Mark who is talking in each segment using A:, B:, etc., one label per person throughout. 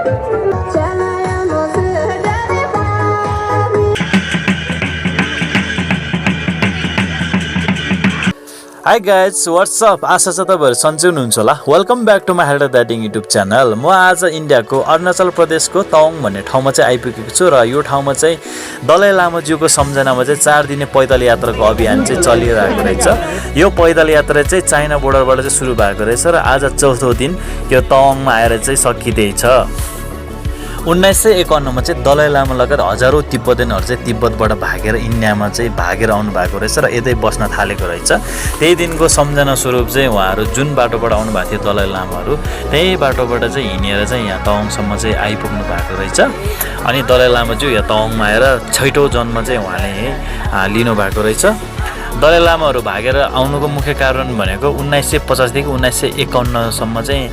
A: Hi guys what's up आशा छ तपाईहरु सन्चै हुनुहुन्छ होला। Welcome back to my health dating YouTube channel. म आज इन्डियाको अरुणाचल प्रदेशको तवाङ भन्ने ठाउँमा चाहिँ आइपुगेको छु र यो ठाउँमा चाहिँ दलाई लामाज्यूको सम्झनामा चाहिँ 4 दिने पैदल यात्राको अभियान चाहिँ चलिरहेको रहेछ। यो पैदल यात्रा चाहिँ चाइना बोर्डरबाट चाहिँ सुरु भएको रहेछ र आज चौथो दिन यो तवाङमा आएर चाहिँ सकिँदैछ। 1951 मा चाहिँ दलाई लामा लगायत हजारौं तिब्बतीयनहरु चाहिँ तिब्बतबाट भागेर इन्डियामा चाहिँ भागेर आउनु भएको रहेछ र यतै बस्न थालेको रहेछ। त्यही दिनको सम्झना स्वरूप चाहिँ उहाँहरु जुन बाटोबाट आउनु भएको थियो दलाई लामाहरु त्यही बाटोबाट चाहिँ हिँडेर चाहिँ यहाँ तवाङसम्म चाहिँ आइपुग्नु भएको रहेछ। अनि दलाई लामाज्यू यहाँ तवाङमा आएर 6औं जन्म चाहिँ उहाँले लिनु भएको रहेछ। दलाई लामाहरु भागेर आउनुको मुख्य कारण भनेको 1950 देखि 1951 सम्म चाहिँ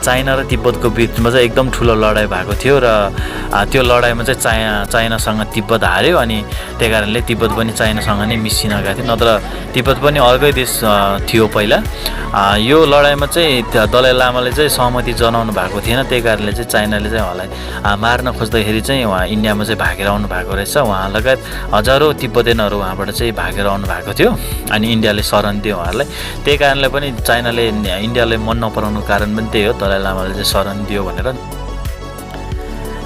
A: चाइना र तिब्बतको बीचमा चाहिँ एकदम ठुलो लडाई भएको थियो र त्यो लडाईमा चाहिँ चाइनासँग तिब्बत हार्यो अनि त्यही कारणले तिब्बत पनि चाइनासँग नै मिसिन गएको थियो, नत्र तिब्बत पनि अर्कै देश थियो पहिला। यो लडाईमा चाहिँ दलाई लामाले चाहिँ सहमति जनाउनु भएको थिएन, त्यही कारणले चाहिँ चाइनाले चाहिँ उहाँलाई मार्न खोज्दाखेरि चाहिँ उहाँ इन्डियामा चाहिँ भागेर आउनु भएको रहेछ। उहाँ लगायत हजारौं तिब्बतीयनहरु उहाँबाट चाहिँ भागेर आउनु भएको थियो अनि इन्डियाले शरण दियो उहाँहरूलाई। त्यही कारणले पनि चाइनाले इन्डियालाई मन नपराउनुको कारण पनि त्यही हो, दलाई लामाले चाहिँ शरण दियो भनेर।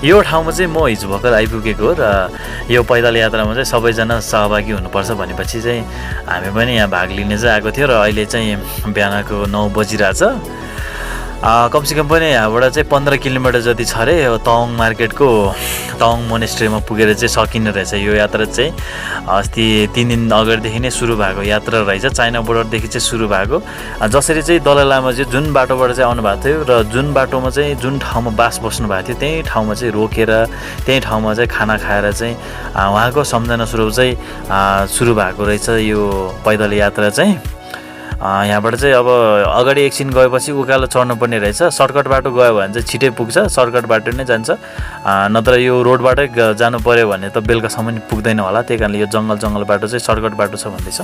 A: यो ठाउँमा चाहिँ म हिजो भर्खर आइपुगेको हो र यो पैदल यात्रामा चाहिँ सबैजना सहभागी हुनुपर्छ भनेपछि चाहिँ हामी पनि यहाँ भाग लिने चाहिँ आएको थियो र अहिले चाहिँ बिहानको 9 बजिरहेछ। कमसेकम पनि यहाँबाट चाहिँ 15 किलोमिटर जति छ रे तवाङ मार्केटको तवाङ मोनेस्ट्रीमा पुगेर चाहिँ सकिने रहेछ। यो यात्रा चाहिँ अस्ति 3 दिन अगाडिदेखि नै सुरु भएको यात्रा रहेछ। चाइना बोर्डरदेखि चाहिँ सुरु भएको, जसरी चाहिँ दलाई लामा चाहिँ जुन बाटोबाट चाहिँ आउनु भएको थियो र जुन बाटोमा चाहिँ जुन ठाउँमा बास बस्नु भएको थियो त्यही ठाउँमा चाहिँ रोकेर त्यही ठाउँमा चाहिँ खाना खाएर चाहिँ उहाँको सम्झना स्वरूप चाहिँ सुरु भएको रहेछ यो पैदल यात्रा चाहिँ। यहाँबाट चाहिँ अब अगाडि एकछिन गएपछि उकालो चढ्नुपर्ने रहेछ। सर्टकट बाटो गयो भने चाहिँ छिटै पुग्छ, सर्टकट बाटो नै जान्छ, नत्र यो रोडबाटै जानु पर्यो भने त बेलुकासम्म पुग्दैन होला। त्यही कारणले यो जङ्गल बाटो चाहिँ सर्टकट बाटो छ भन्दैछ।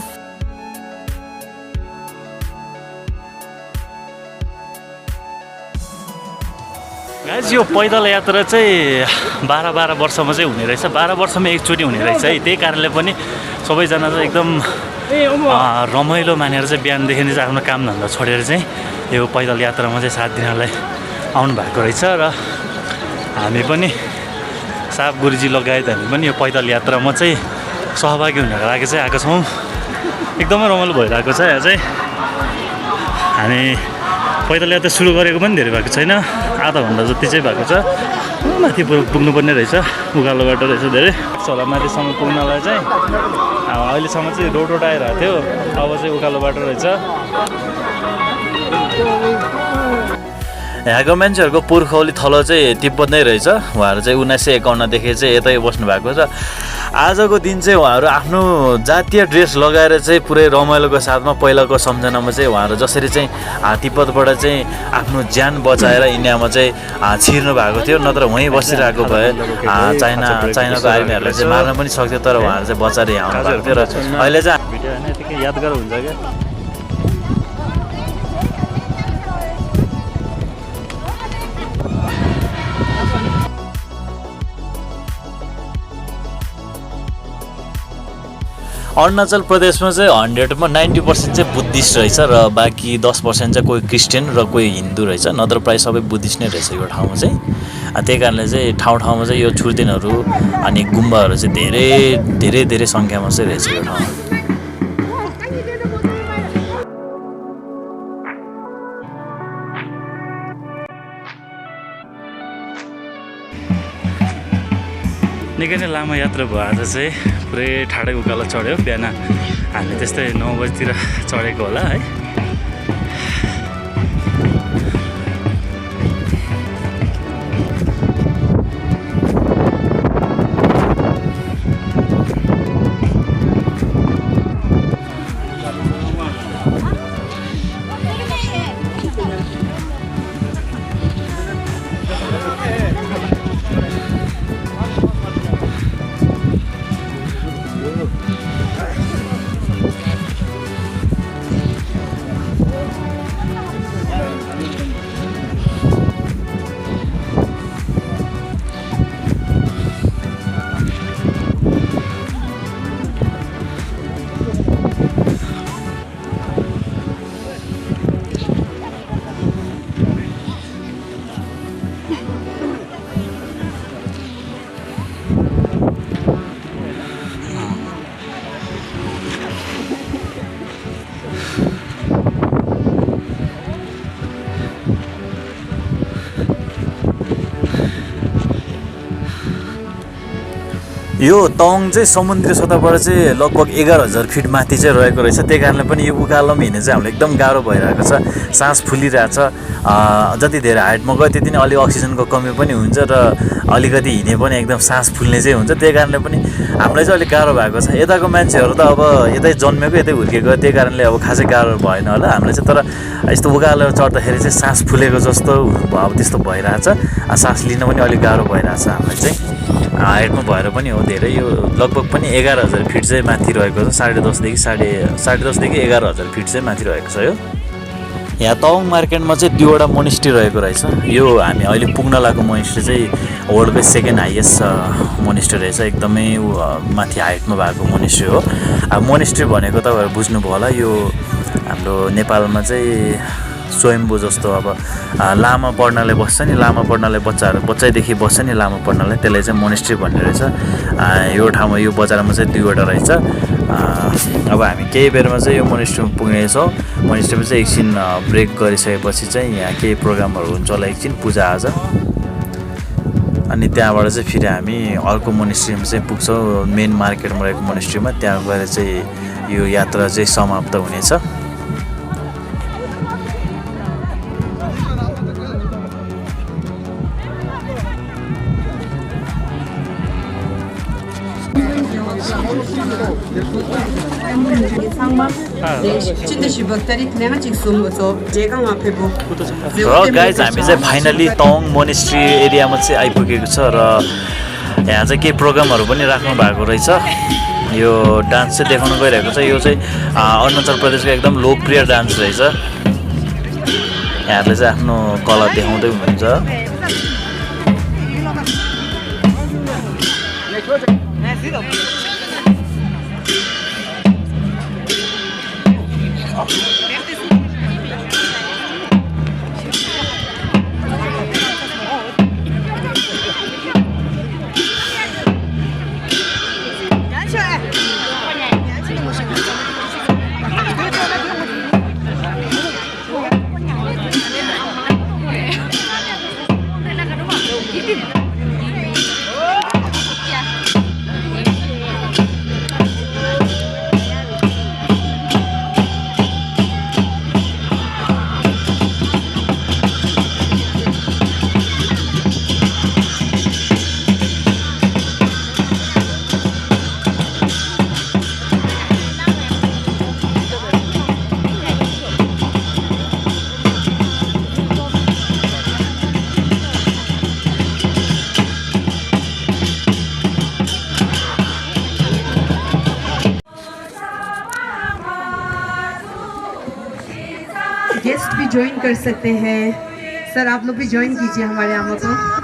A: गाइस यो पैदल यात्रा चाहिँ 12 वर्षमा चाहिँ हुने रहेछ, 12 वर्षमा एकचोटि हुने रहेछ है। त्यही कारणले पनि सबैजना चाहिँ एकदम रमाइलो मानेर चाहिँ बिहानदेखि चाहिँ आफ्नो कामधन्दा छोडेर चाहिँ यो पैदल यात्रामा चाहिँ साथ दिनलाई आउनु भएको रहेछ र हामी पनि साप गुरुजी लगायत हामी पनि यो पैदल यात्रामा चाहिँ सहभागी हुनको लागि चाहिँ आएको छौँ। एकदमै रमाइलो भइरहेको छ। यहाँ चाहिँ हामी पैदल यात्रा सुरु गरेको पनि धेरै भएको छैन, आधा घन्टा जति चाहिँ भएको छ। माथि पुग्नुपर्ने रहेछ, उकालो बाटो रहेछ धेरै होला माथिसम्म पुग्नलाई चाहिँ। अहिलेसम्म चाहिँ रोड आइरहेको थियो, अब चाहिँ उकालो बाटो रहेछ। यहाँको मान्छेहरूको पुर्खौली थलो चाहिँ तिब्बत नै रहेछ। उहाँहरू चाहिँ 1951 देखि चाहिँ यतै बस्नु भएको छ। आजको दिन चाहिँ उहाँहरू आफ्नो जातीय ड्रेस लगाएर चाहिँ पुरै रमाइलोको साथमा पहिलाको सम्झनामा चाहिँ उहाँहरू जसरी चाहिँ तिब्बतबाट चाहिँ आफ्नो ज्यान बचाएर इन्डियामा चाहिँ छिर्नु भएको थियो, नत्र वहीँ बसिरहेको भए चाइनाको आर्मीहरूले चाहिँ मार्न पनि सक्थ्यो, तर उहाँहरू चाहिँ बचाएर यहाँ आउनु भएको थियो। र अहिले चाहिँ भिडियो होइन यतिकै यादगार हुन्छ क्या। अरुणाचल प्रदेशमा चाहिँ 100 मा 90% चाहिँ बुद्धिस्ट रहेछ र बाँकी 10% चाहिँ कोही क्रिस्चियन र कोही हिन्दू रहेछ, नत्र प्रायः सबै बुद्धिस्ट नै रहेछ यो ठाउँमा चाहिँ। त्यही कारणले चाहिँ ठाउँमा चाहिँ यो छुर्तेनहरू अनि गुम्बाहरू चाहिँ धेरै सङ्ख्यामा चाहिँ रहेछ यो ठाउँमा। निकै नै लामो यात्रा भयो आज चाहिँ, पुरै ठाडै उकालो चढ्यो। बिहान हामी त्यस्तै 9 बजीतिर चढेको होला है। यो तवाङ चाहिँ समुद्री सतहबाट चाहिँ लगभग 11,000 फिट माथि चाहिँ रहेको रहेछ। त्यही कारणले पनि यो उकालोमा हिँड्ने चाहिँ हामीलाई एकदम गाह्रो भइरहेको छ, सास फुलिरहेछ। जति धेरै हाइटमा गयो त्यति नै अलिक अक्सिजनको कमी पनि हुन्छ र अलिकति हिँडे पनि एकदम सास फुल्ने चाहिँ हुन्छ। त्यही कारणले पनि हामीलाई चाहिँ अलिक गाह्रो भएको छ। यताको मान्छेहरू त अब यतै जन्मेको यतै हुर्केको, त्यही कारणले अब खासै गाह्रो भएन होला हामीलाई चाहिँ। तर यस्तो उकालो चढ्दाखेरि चाहिँ सास फुलेको जस्तो अब त्यस्तो भइरहेछ, सास लिन पनि अलिक गाह्रो भइरहेछ हामीलाई चाहिँ। हाइटमा भएर पनि हो धेरै, यो लगभग पनि 11,000 फिट चाहिँ माथि रहेको छ। 10.5देखि 11,000 फिट चाहिँ माथि रहेको छ। यो यहाँ तवाङ मार्केटमा चाहिँ 2वटा मोनेस्ट्री रहेको रहेछ। यो हामी अहिले पुग्न लागेको मोनेस्ट्री चाहिँ वर्ल्डकै सेकेन्ड हाइएस्ट मोनेस्ट्री रहेछ, एकदमै माथि हाइटमा भएको मोनेस्ट्री हो। अब मोनेस्ट्री भनेको तपाईँहरू बुझ्नुभयो होला, यो हाम्रो नेपालमा चाहिँ स्वयम्भू जस्तो अब लामा पढ्नलाई बस्छ नि, लामा पढ्नलाई बच्चैदेखि बस्छ नि लामा पढ्नलाई, त्यसलाई चाहिँ मोनेस्ट्री भन्ने रहेछ। यो ठाउँमा यो बजारमा चाहिँ 2वटा रहेछ। अब हामी केही बेरमा चाहिँ यो मोनेस्ट्रीमा पुग्नेछौँ। मोनेस्ट्रीमा चाहिँ एकछिन ब्रेक गरिसकेपछि चाहिँ यहाँ केही प्रोग्रामहरू हुन्छ होला, एकछिन पूजाआजा, अनि त्यहाँबाट चाहिँ फेरि हामी अर्को मोनेस्ट्रीमा चाहिँ पुग्छौँ, मेन मार्केटमा रहेको मोनेस्ट्रीमा। त्यहाँ गएर चाहिँ यो यात्रा चाहिँ समाप्त हुनेछ। र गाइज हामी चाहिँ फाइनली तवाङ मोनेस्ट्री एरियामा चाहिँ आइपुगेको छ र यहाँ चाहिँ केही प्रोग्रामहरू पनि राख्नु भएको रहेछ। यो डान्स चाहिँ देखाउन गइरहेको छ। यो चाहिँ अरुणाचल प्रदेशको एकदम लोकप्रिय डान्स रहेछ। यहाँहरूले चाहिँ आफ्नो कला देखाउँदै हुनुहुन्छ।
B: गेस्ट भी ज्वाइन कर सकते हैं। सर आप लोग भी ज्वाइन कीजिए हमारे आमा को।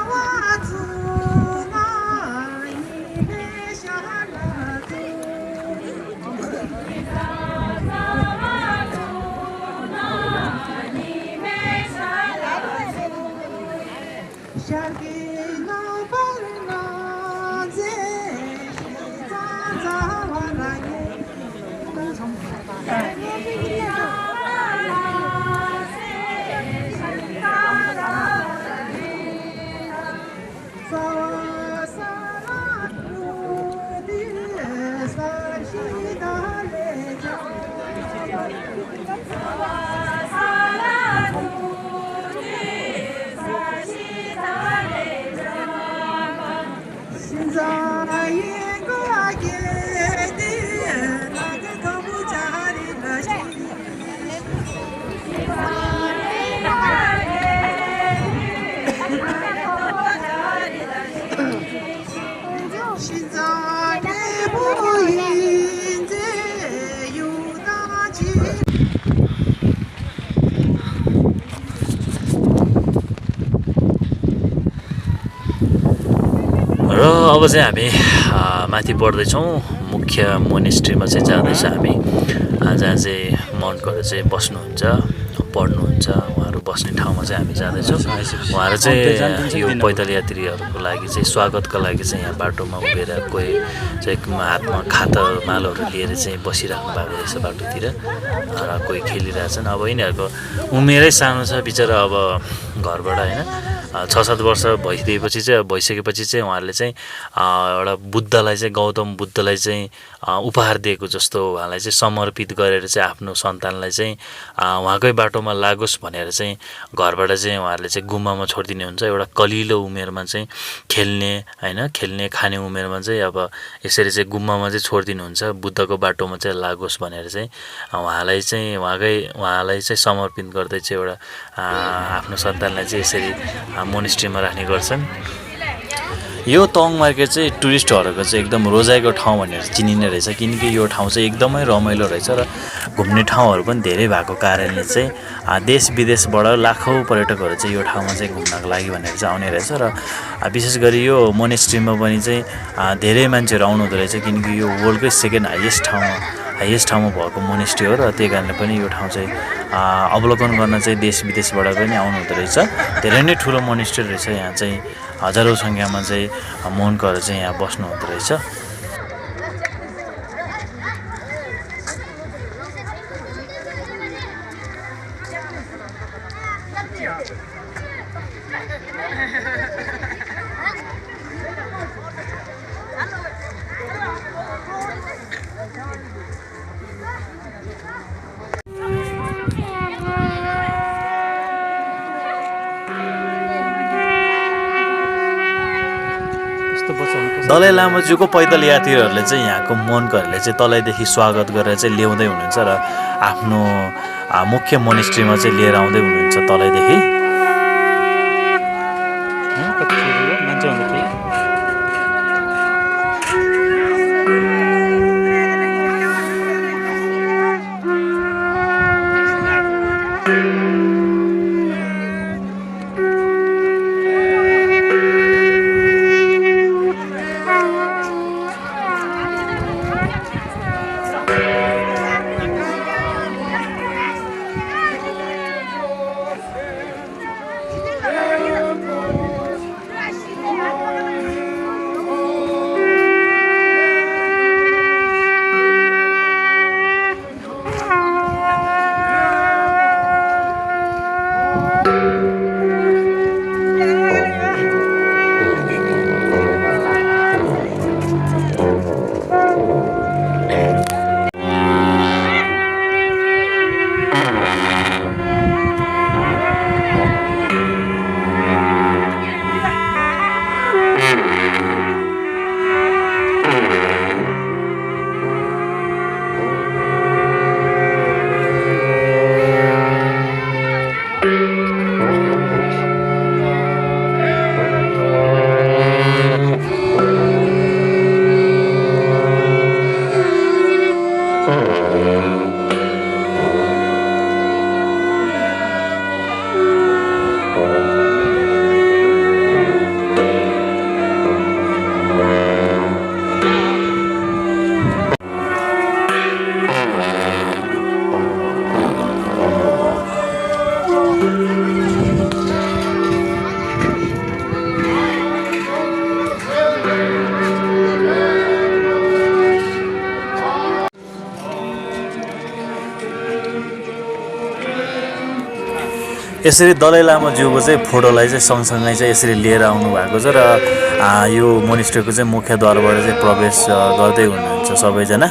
A: अब चाहिँ हामी माथि बढ्दैछौँ। मुख्य मोनेस्ट्रीमा चाहिँ जाँदैछ हामी। जहाँ चाहिँ मन्कहरू चाहिँ बस्नुहुन्छ, पढ्नुहुन्छ, उहाँहरू बस्ने ठाउँमा चाहिँ हामी जाँदैछौँ। उहाँहरू चाहिँ यो पैदल यात्रीहरूको लागि चाहिँ स्वागतको लागि चाहिँ यहाँ बाटोमा उभिएर कोही चाहिँ हातमा खातामालोहरू लिएर चाहिँ बसिराख्नु भएको रहेछ बाटोतिर र कोही खेलिरहेछन्। अब यिनीहरूको उमेरै सानो छ बिचरा, अब घरबाट होइन 6-7 वर्ष भइसकेपछि चाहिँ उहाँहरूले चाहिँ एउटा बुद्धलाई चाहिँ गौतम बुद्धलाई चाहिँ उपहार दिएको जस्तो उहाँलाई चाहिँ समर्पित गरेर चाहिँ आफ्नो सन्तानलाई चाहिँ उहाँकै बाटोमा लागोस् भनेर चाहिँ घरबाट चाहिँ उहाँहरूले चाहिँ गुम्बामा छोडिदिने हुन्छ। एउटा कलिलो उमेरमा चाहिँ खेल्ने खाने उमेरमा चाहिँ अब यसरी चाहिँ गुम्बामा चाहिँ छोडिदिनुहुन्छ, बुद्धको बाटोमा चाहिँ लागोस् भनेर चाहिँ उहाँलाई चाहिँ समर्पित गर्दै चाहिँ एउटा आफ्नो सन्तानलाई चाहिँ यसरी मोनेस्ट्रीमा राख्ने गर्छन्। यो तवाङ मार्केट चाहिँ टुरिस्टहरूको चाहिँ एकदम रोजाइको ठाउँ भनेर चिनिने रहेछ, किनकि यो ठाउँ चाहिँ एकदमै रमाइलो रहेछ र घुम्ने ठाउँहरू पनि धेरै भएको कारणले चाहिँ देश विदेशबाट लाखौँ पर्यटकहरू चाहिँ यो ठाउँमा चाहिँ घुम्नको लागि भनेर चाहिँ आउने रहेछ। र विशेष गरी यो मोनेस्ट्रीमा पनि चाहिँ धेरै मान्छेहरू आउनुहुँदो रहेछ, किनकि यो वर्ल्डकै सेकेन्ड हाइएस्ट ठाउँमा भएको मोनेस्ट्री हो र त्यही कारणले पनि यो ठाउँ चाहिँ अवलोकन गर्न चाहिँ देश विदेशबाट पनि आउनुहुँदो रहेछ। धेरै नै ठुलो मोनेस्ट्री रहेछ, यहाँ चाहिँ हजारौँ सङ्ख्यामा चाहिँ मोनकहरू चाहिँ यहाँ बस्नुहुँदो रहेछ। दलाई लामाज्यूको पैदल यात्रीहरूले चाहिँ यहाँको मोनकहरूले चाहिँ तलैदेखि स्वागत गरेर चाहिँ ल्याउँदै हुनुहुन्छ र आफ्नो मुख्य मोनेस्ट्रीमा चाहिँ लिएर आउँदै हुनुहुन्छ तलैदेखि। यसरी दलाई लामाज्यूको चाहिँ फोटोलाई चाहिँ सँगसँगै चाहिँ यसरी लिएर आउनु भएको छ र यो मोनेस्ट्रीको चाहिँ मुख्यद्वारबाट चाहिँ प्रवेश गर्दै हुनुहुन्छ सबैजना।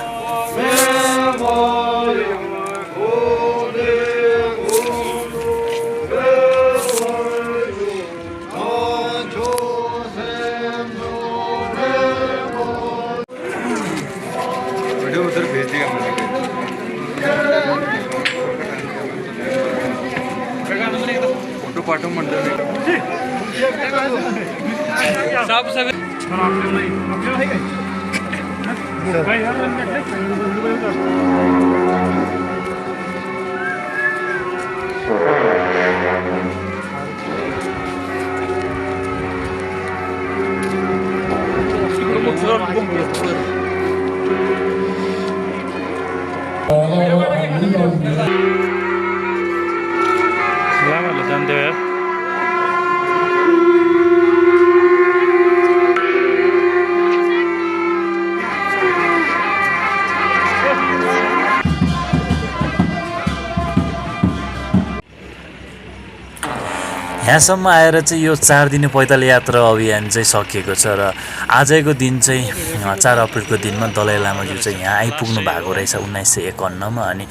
C: Selamat
A: यहाँसम्म आएर चाहिँ यो 4 दिने पैदल यात्रा अभियान चाहिँ सकिएको छ र आजको दिन चाहिँ 4 अप्रिलको दिनमा दलाई लामाज्यू चाहिँ यहाँ आइपुग्नु भएको रहेछ 1951 मा अनि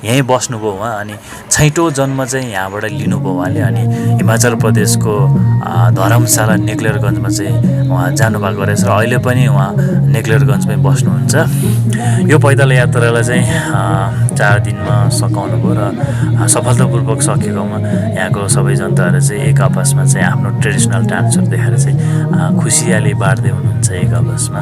A: यहीँ बस्नुभयो उहाँ अनि 6औं जन्म चाहिँ यहाँबाट लिनुभयो उहाँले अनि हिमाचल प्रदेशको धर्मशाला नेक्लेरगञ्जमा चाहिँ उहाँ जानुभएको रहेछ र अहिले पनि उहाँ नेक्लेरगञ्जमै बस्नुहुन्छ। यो पैदल यात्रालाई चाहिँ 4 दिनमा सकाउनु भयो र सफलतापूर्वक सकेकोमा यहाँको सबै जनताहरू चाहिँ एक आपसमा चाहिँ आफ्नो ट्रेडिसनल डान्सहरू देखाएर चाहिँ खुसियाली बाँड्दै हुनुहुन्छ एक आपसमा।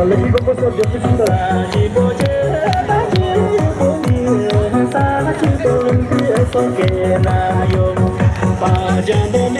C: Lagi kau pasal dia pun सकेन यो पाँजने